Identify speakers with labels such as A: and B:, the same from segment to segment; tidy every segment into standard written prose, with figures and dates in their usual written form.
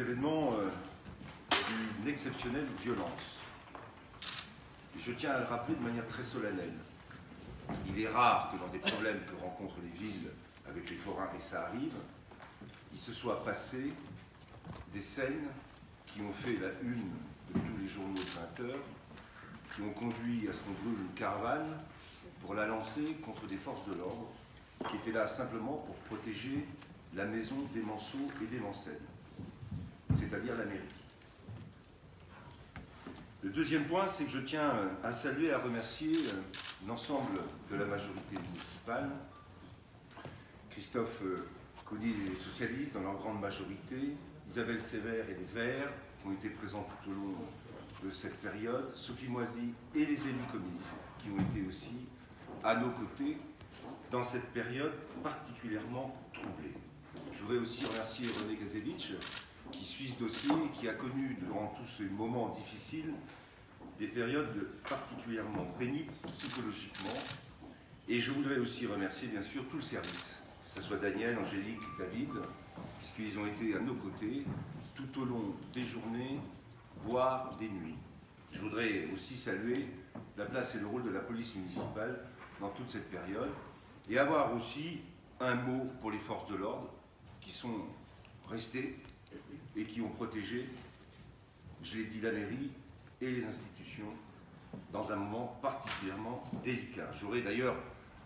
A: des événements d'une exceptionnelle violence. Je tiens à le rappeler de manière très solennelle. Il est rare que dans des problèmes que rencontrent les villes avec les forains, et ça arrive, il se soit passé des scènes qui ont fait la une de tous les journaux de 20 heures, qui ont conduit à ce qu'on brûle une caravane pour la lancer contre des forces de l'ordre qui étaient là simplement pour protéger la maison des Manceaux et des Mancelles, c'est-à-dire la mairie. Le deuxième point, c'est que je tiens à saluer et à remercier l'ensemble de la majorité municipale, Christophe Conil et les socialistes dans leur grande majorité, Isabelle Sévère et les Verts qui ont été présents tout au long de cette période, Sophie Moisy et les élus communistes qui ont été aussi à nos côtés dans cette période particulièrement troublée. Je voudrais aussi remercier René Gazevitch qui suit ce dossier et qui a connu durant tous ces moments difficiles des périodes particulièrement pénibles psychologiquement. Et je voudrais aussi remercier bien sûr tout le service, que ce soit Daniel, Angélique, David, puisqu'ils ont été à nos côtés tout au long des journées, voire des nuits. Je voudrais aussi saluer la place et le rôle de la police municipale dans toute cette période et avoir aussi un mot pour les forces de l'ordre qui sont restées et qui ont protégé, je l'ai dit, la mairie et les institutions dans un moment particulièrement délicat. J'aurais d'ailleurs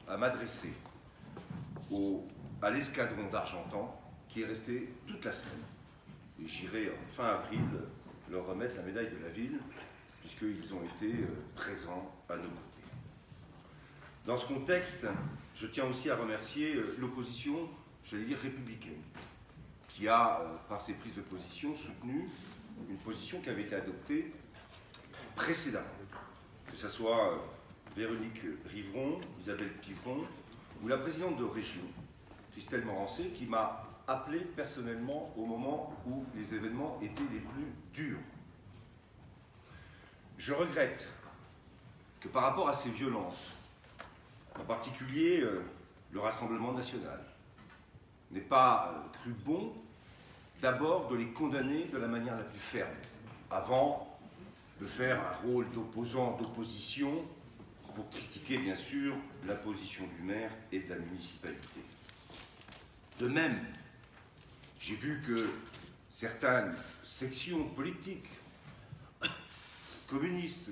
A: à m'adresser à l'escadron d'Argentan qui est resté toute la semaine. Et j'irai en fin avril leur remettre la médaille de la ville puisqu'ils ont été présents à nos côtés. Dans ce contexte, je tiens aussi à remercier l'opposition, j'allais dire républicaine, qui a, par ses prises de position, soutenu une position qui avait été adoptée précédemment. Que ce soit Véronique Rivron, Isabelle Quivron, ou la présidente de région, Christelle Morancé, qui m'a appelé personnellement au moment où les événements étaient les plus durs. Je regrette que par rapport à ces violences, en particulier le Rassemblement national, n'ait pas cru bon d'abord de les condamner de la manière la plus ferme, avant de faire un rôle d'opposant, d'opposition, pour critiquer bien sûr la position du maire et de la municipalité. De même, j'ai vu que certaines sections politiques, communistes,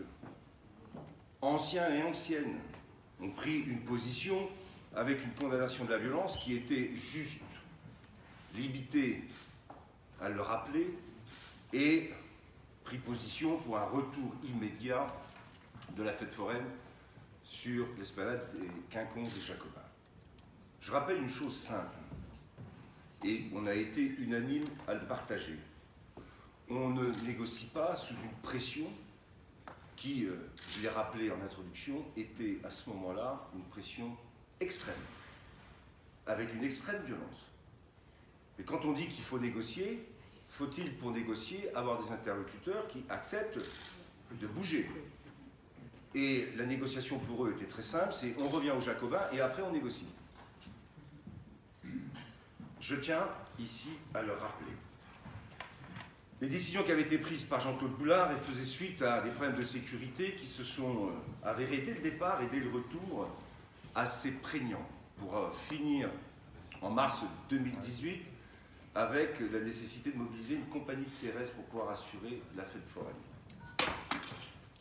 A: anciens et anciennes, ont pris une position avec une condamnation de la violence qui était juste, limitée à le rappeler, et pris position pour un retour immédiat de la fête foraine sur l'esplanade des Quinconces des Jacobins. Je rappelle une chose simple, et on a été unanime à le partager. On ne négocie pas sous une pression qui, je l'ai rappelé en introduction, était à ce moment-là une pression extrême, avec une extrême violence. Mais quand on dit qu'il faut négocier, faut-il pour négocier avoir des interlocuteurs qui acceptent de bouger? Et la négociation pour eux était très simple, c'est on revient aux Jacobins et après on négocie. Je tiens ici à le rappeler. Les décisions qui avaient été prises par Jean-Claude Boulard faisaient suite à des problèmes de sécurité qui se sont avérés dès le départ et dès le retour assez prégnants pour finir en mars 2018 avec la nécessité de mobiliser une compagnie de CRS pour pouvoir assurer la fête foraine.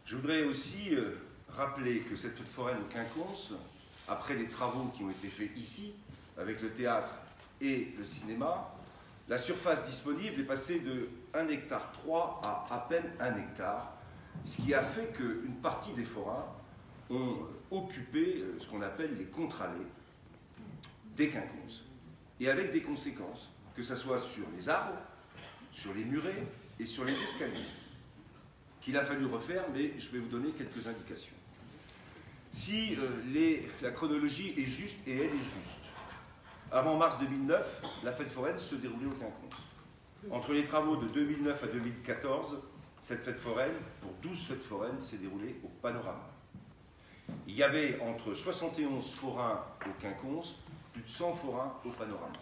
A: Je voudrais aussi rappeler que cette fête foraine au Quinconce, après les travaux qui ont été faits ici, avec le théâtre et le cinéma, la surface disponible est passée de 1,3 hectare à peine 1 hectare, ce qui a fait qu'une partie des forains ont occupé ce qu'on appelle les contre-allées des Quinconces, et avec des conséquences, que ce soit sur les arbres, sur les murets et sur les escaliers, qu'il a fallu refaire, mais je vais vous donner quelques indications. Si la chronologie est juste, et elle est juste, avant mars 2009, la fête foraine se déroulait au Quinconce. Entre les travaux de 2009 à 2014, cette fête foraine, pour 12 fêtes foraines, s'est déroulée au Panorama. Il y avait entre 71 forains au Quinconce, plus de 100 forains au Panorama.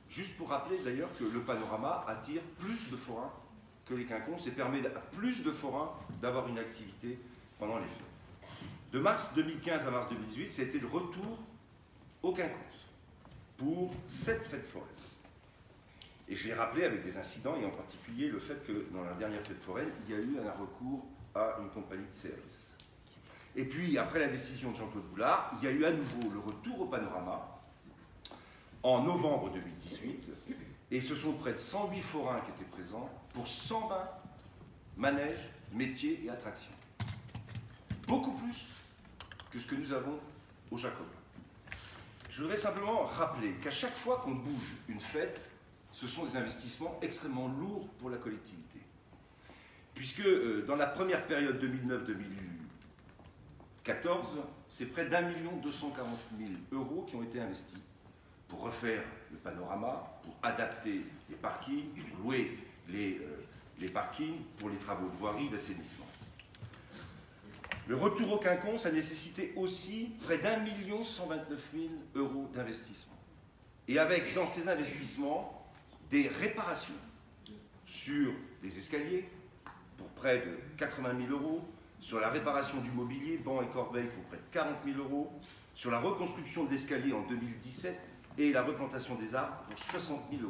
A: Juste pour rappeler d'ailleurs que le panorama attire plus de forains que les quinconces et permet à plus de forains d'avoir une activité pendant les fêtes. De mars 2015 à mars 2018, ça a été le retour au quinconce pour 7 fêtes foraines. Et je l'ai rappelé avec des incidents, et en particulier le fait que dans la dernière fête foraine, il y a eu un recours à une compagnie de service. Et puis, après la décision de Jean-Claude Boulard, il y a eu à nouveau le retour au panorama en novembre 2018, et ce sont près de 108 forains qui étaient présents pour 120 manèges, métiers et attractions. Beaucoup plus que ce que nous avons au Jacobin. Je voudrais simplement rappeler qu'à chaque fois qu'on bouge une fête, ce sont des investissements extrêmement lourds pour la collectivité. Puisque dans la première période 2009-2014, c'est près d'1 240 000 € qui ont été investis pour refaire le panorama, pour adapter les parkings, pour louer les parkings, pour les travaux de voirie, d'assainissement. Le retour au quinconce a nécessité aussi près d'1 129 000 € d'investissement. Et avec dans ces investissements des réparations sur les escaliers pour près de 80 000 €, sur la réparation du mobilier, bancs et corbeilles pour près de 40 000 €, sur la reconstruction de l'escalier en 2017 et la replantation des arbres pour 60 000 €.